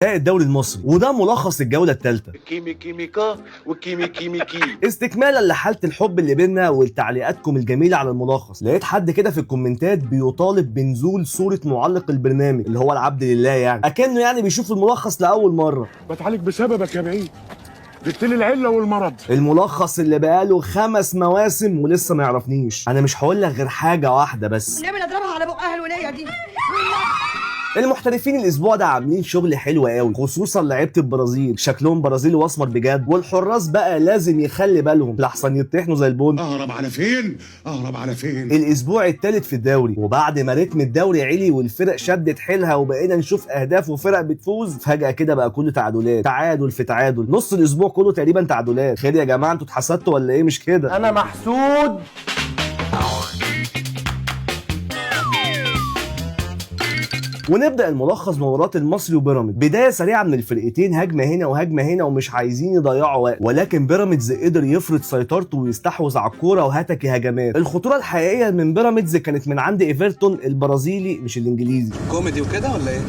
الدوري المصري، وده ملخص الجوله الثالثه. كيمي كيميكا وكيمي كيميكي. استكمالا لحاله الحب اللي بينا ولتعليقاتكم الجميله على الملخص، لقيت حد كده في الكومنتات بيطالب بنزول صوره معلق البرنامج اللي هو العبد لله، يعني اكنه يعني بيشوف الملخص لاول مره. بتعالج بسببك يا بعيد، جبت لي العله والمرض. الملخص اللي بقاله 5 مواسم ولسه ما يعرفنيش. انا مش هقول لك غير حاجه واحده بس، نعمل اضربها على بقها الولايه دي. المحترفين الاسبوع ده عاملين شغل حلو قوي، خصوصا لعيبه البرازيل، شكلهم برازيلي واسمر بجد. والحراس بقى لازم يخلي بالهم لحسن يطحنوا زي البون. اهرب على فين؟ اهرب على فين؟ الاسبوع الثالث في الدوري، وبعد ما رتم الدوري عالي والفرق شدت حيلها وبقينا نشوف اهداف وفرق بتفوز، فجاه كده بقى كله تعادلات، تعادل في تعادل، نص الاسبوع كله تقريبا تعادلات. خير يا جماعه، انتوا اتحسدتوا ولا ايه؟ مش كده، انا محسود. ونبدا الملخص بمباراه المصري وبيراميدز. بدايه سريعه من الفرقتين، هجمه هنا وهجمه هنا ومش عايزين يضيعوا وقت، ولكن بيراميدز قدر يفرض سيطرته ويستحوذ على الكوره وهتك هجمات. الخطوره الحقيقيه من بيراميدز كانت من عند ايفرتون البرازيلي مش الانجليزي. كوميدي وكده ولا ايه؟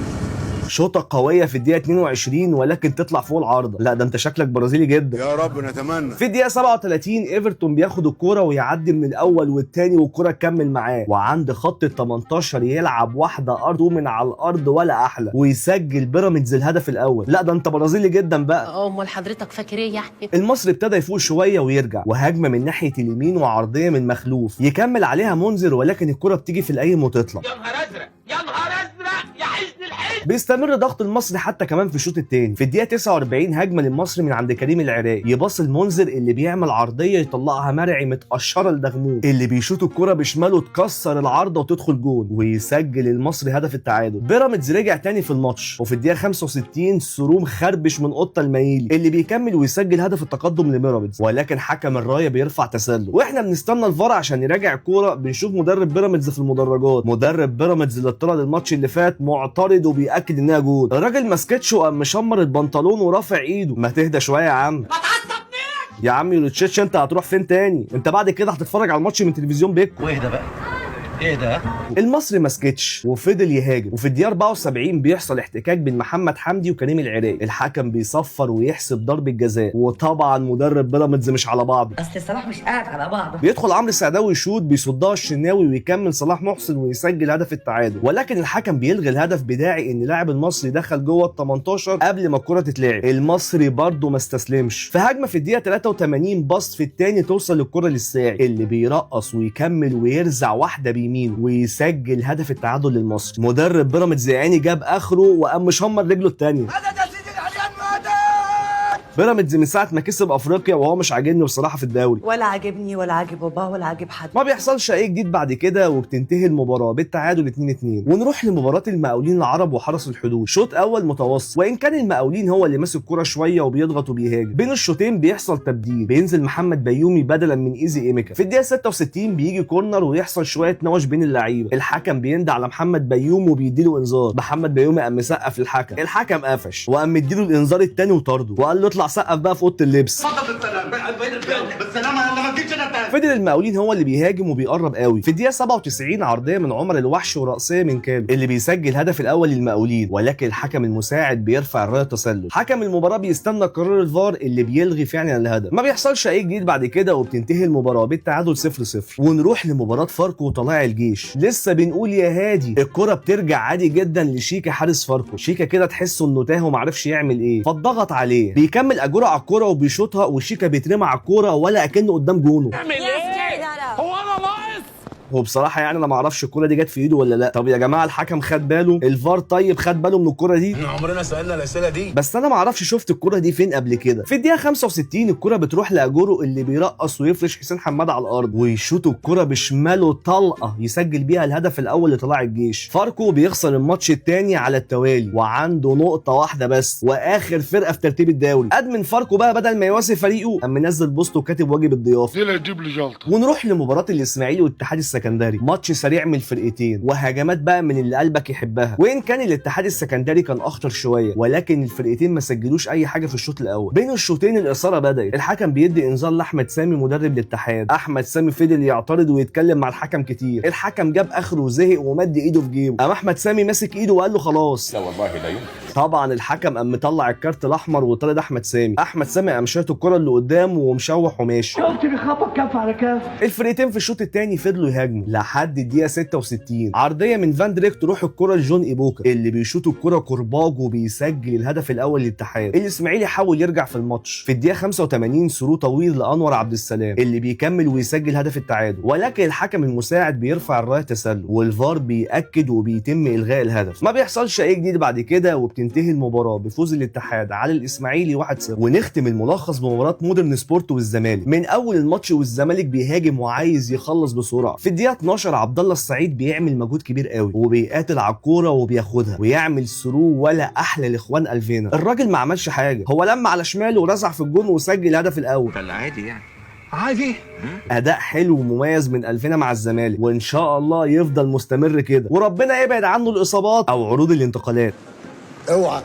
شوطه قويه في الدقيقه 22 ولكن تطلع فوق العارضه. لا ده انت شكلك برازيلي جدا. يا رب نتمنى. في الدقيقه 37 ايفرتون بياخد الكوره ويعدي من الاول والثاني والكوره تكمل معاه، وعند خط ال 18 يلعب واحده ارض من على الارض ولا احلى، ويسجل بيراميدز الهدف الاول. لا ده انت برازيلي جدا بقى. امال حضرتك فاكر ايه يعني؟ المصري ابتدى يفوق شويه ويرجع، وهجمه من ناحيه اليمين وعرضيه من مخلوف يكمل عليها منذر، ولكن الكوره بتيجي في القايم وتطلع. يا نهار ازرق يا نهار ازرق يا حزن الحزن. بيستمر ضغط المصري حتى كمان في الشوط الثاني. في الدقيقه 49 هجمه للمصري من عند كريم العراقي، يباص المنذر اللي بيعمل عرضيه يطلعها مرعي متقشره لدغموم اللي بيشوط الكره بشماله تكسر العارضه وتدخل جول، ويسجل المصري هدف التعادل. بيراميدز رجع تاني في الماتش، وفي الدقيقه 65 سروم خربش من قطه المايلي اللي بيكمل ويسجل هدف التقدم لبيراميدز، ولكن حكم الرايه بيرفع تسلل. واحنا بنستنى الفار عشان يراجع الكوره، بنشوف مدرب بيراميدز في المدرجات، مدرب بيراميدز اللي طلع الماتش اللي فات معترض وبيأكد انها جول. الراجل ما سكتش وقام مشمر البنطلون ورافع ايده. ما تهدى شويه يا عم. ما تعصبنيش يا عم يولتشيتش، انت هتروح فين تاني؟ انت بعد كده هتتفرج على الماتش من تلفزيون بيكو. واهدى بقى، ايه ده؟ المصري ما سكتش وفضل يهاجم، وفي الدقيقه 74 بيحصل احتكاك بين محمد حمدي وكريم العراقي. الحكم بيصفر ويحسب ضربه جزاء، وطبعا مدرب بيراميدز مش على بعضه. اصل صلاح مش قاعد على بعضه. بيدخل عمرو السعداوي يشوط، بيصدها الشناوي ويكمل صلاح محسن ويسجل هدف التعادل، ولكن الحكم بيلغي الهدف بداعي ان لاعب المصري دخل جوه ال 18 قبل ما الكره تتلعب. المصري برضه ما استسلمش، في هجمه في الدقيقه 83 باص في الثاني توصل الكره للساعي اللي بيرقص ويكمل ويرزع واحده بيمين ويسجل هدف التعادل للمصري. مدرب بيراميدز يعني جاب اخره وقام مشمر رجله الثانيه. بيراميدز من ساعه ما كسب افريقيا وهو مش عاجبني بصراحه في الدوري، ولا عاجبني ولا عاجب بابا ولا عاجب حد. ما بيحصلش اي جديد بعد كده، وبتنتهي المباراه بالتعادل 2-2. ونروح لمباراه المقاولين العرب وحرس الحدود. شوط اول متوسط، وان كان المقاولين هو اللي ماسك الكوره شويه وبيضغط وبيهاجم. بين الشوطين بيحصل تبديل، بينزل محمد بيومي بدلا من ايزي ايميكا. في الدقيقه 66 بيجي كورنر ويحصل شويه نوش بين اللعيبه. الحكم بيندى على محمد بيومي وبيديله انذار. محمد بيومي قام مسقف للحكم، الحكم قفش وقام مديله الانذار الثاني وطرده، وقال له اطلع سقف بقى في اوضه اللبس. فضل المقاولين هو اللي بيهاجم وبيقرب قوي. في الدقيقه 97 عرضيه من عمر الوحش ورأسيه من كامل اللي بيسجل الهدف الاول للمقاولين، ولكن الحكم المساعد بيرفع الرايه تسلل. حكم المباراه بيستنى قرار الفار اللي بيلغي فعلا الهدف. ما بيحصلش اي جديد بعد كده، وبتنتهي المباراه بالتعادل 0-0. ونروح لمباراه فاركو وطلائع الجيش. لسه بنقول يا هادي، الكره بترجع عادي جدا لشيكا حارس فاركو. شيكا كده تحسه انه تاه ومعرفش يعمل ايه، فاتضغط عليه، بيكمل اجوره على الكوره وبيشوطها، وشيكا بيترمى على الكوره ولا اكنه قدام جونه. هو انا ناقص؟ وبصراحه يعني انا ما اعرفش الكوره دي جت في ايده ولا لا. طب يا جماعه الحكم خد باله؟ الفار طيب خد باله من الكوره دي؟ عمرنا سالنا الاسئله دي، بس انا ما اعرفش شفت الكوره دي فين قبل كده. في الدقيقه 65 الكوره بتروح لاجورو اللي بيرقص ويفرش حسين حماد على الارض ويشوط الكوره بشماله طلقه يسجل بيها الهدف الاول لطلائع الجيش. فاركو بيخسر الماتش الثاني على التوالي وعنده نقطه واحده بس، واخر فرقه في ترتيب الدوري. ادمن فاركو بقى بدل ما يواسي فريقه قام منزل بوست وكاتب واجب الضيافه. دي اللي هتجيب لي جلطه. ونروح لمباراه الاسماعيلي والاتحاد السكندري. ماتش سريع من الفرقتين وهجمات بقى من اللي قلبك يحبها. وان كان الاتحاد السكندري كان اخطر شويه، ولكن الفرقتين ما سجلوش اي حاجه في الشوط الاول. بين الشوطين الاثاره بدات. الحكم بيدي انذار لاحمد سامي مدرب الاتحاد. احمد سامي فضل يعترض ويتكلم مع الحكم كتير. الحكم جاب اخره وزهق ومد ايده في جيبه. قام احمد سامي ماسك ايده وقال له خلاص. لا والله لا يمكن. طبعا الحكم قام مطلع الكارت الاحمر وطرد احمد سامي. احمد سامي قام شايط الكره اللي قدامه ومشوح وماشي. شفت بيخبط كف على كف. الفرقتين في الشوط الثاني فضلوا يهاجموا لحد الدقيقه 66. عرضيه من فان دريك تروح الكره لجون ايبوكا اللي بيشوط الكره كرباج وبيسجل الهدف الاول للاتحاد. الاسماعيلي حاول يرجع في الماتش. في الدقيقه 85 ثرو طويل لانور عبد السلام اللي بيكمل ويسجل هدف التعادل، ولكن الحكم المساعد بيرفع الرايه تسلل والفار بيأكد وبيتم الغاء الهدف. ما بيحصلش اي جديد بعد كده وبتنتهي المباراه بفوز الاتحاد على الاسماعيلي 1-0. ونختم الملخص بمباراه مودرن سبورت والزمالك. من اول الماتش والزمالك بيهاجم وعايز يخلص بسرعه. في الدقيقه 12 عبد الله السعيد بيعمل مجهود كبير قوي وبيقاتل على الكوره وبياخدها ويعمل ثرو ولا احلى لاخوان الفينا. الراجل ما عملش حاجه، هو لما على شماله ورزع في الجون وسجل الهدف الاول. ده عادي يعني. عادي. اداء حلو ومميز من الفينا مع الزمالك، وان شاء الله يفضل مستمر كده وربنا يبعد عنه الاصابات او عروض الانتقالات. اوعى.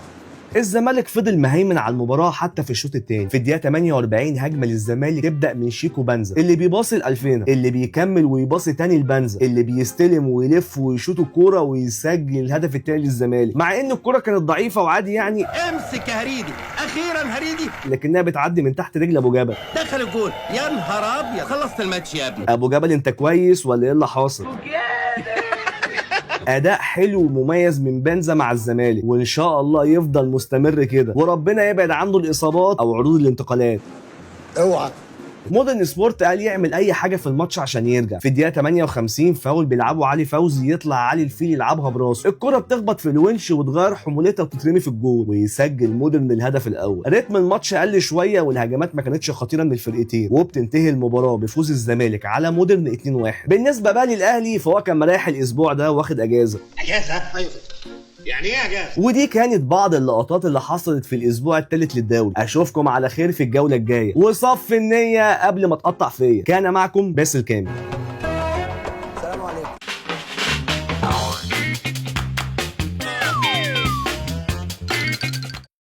الزمالك فضل مهيمن على المباراه حتى في الشوط الثاني. في الدقيقه 48 هجمه للزمالك تبدا من شيكو بنزا اللي بيباصي لالفينا اللي بيكمل ويباصي تاني لبنزا اللي بيستلم ويلف ويشوط الكوره ويسجل الهدف الثاني للزمالك، مع ان الكوره كانت ضعيفه وعادي يعني، امسك يا هريدي، اخيرا هريدي، لكنها بتعدي من تحت رجل ابو جبل. دخل الجول. يا نهار ابيض، خلصت الماتش يا ابني. ابو جبل انت كويس ولا ايه اللي حاصل؟ اداء حلو ومميز من بنزا مع الزمالك، وان شاء الله يفضل مستمر كده وربنا يبعد عنه الاصابات او عروض الانتقالات. اوعى. مودرن سبورت قال يعمل اي حاجه في الماتش عشان يرجع. في الدقيقه 58 فاول بيلعبوا علي فوزي، يطلع علي الفيل يلعبها براسه، الكره بتخبط في الونش وتغير حمولتها وتترمي في الجول ويسجل مودرن الهدف الاول. رتم الماتش قل شويه والهجمات ما كانتش خطيره من الفرقتين، وبتنتهي المباراه بفوز الزمالك على مودرن 2-1. بالنسبه بقى للاهلي فهو كان مريح الاسبوع ده واخد اجازه. اجازه؟ ايوه. يعني ايه اجازه؟ ودي كانت بعض اللقطات اللي حصلت في الاسبوع الثالث للدوري. اشوفكم على خير في الجوله الجايه، وصف النيه قبل ما تقطع فيا. كان معكم باسل كامل.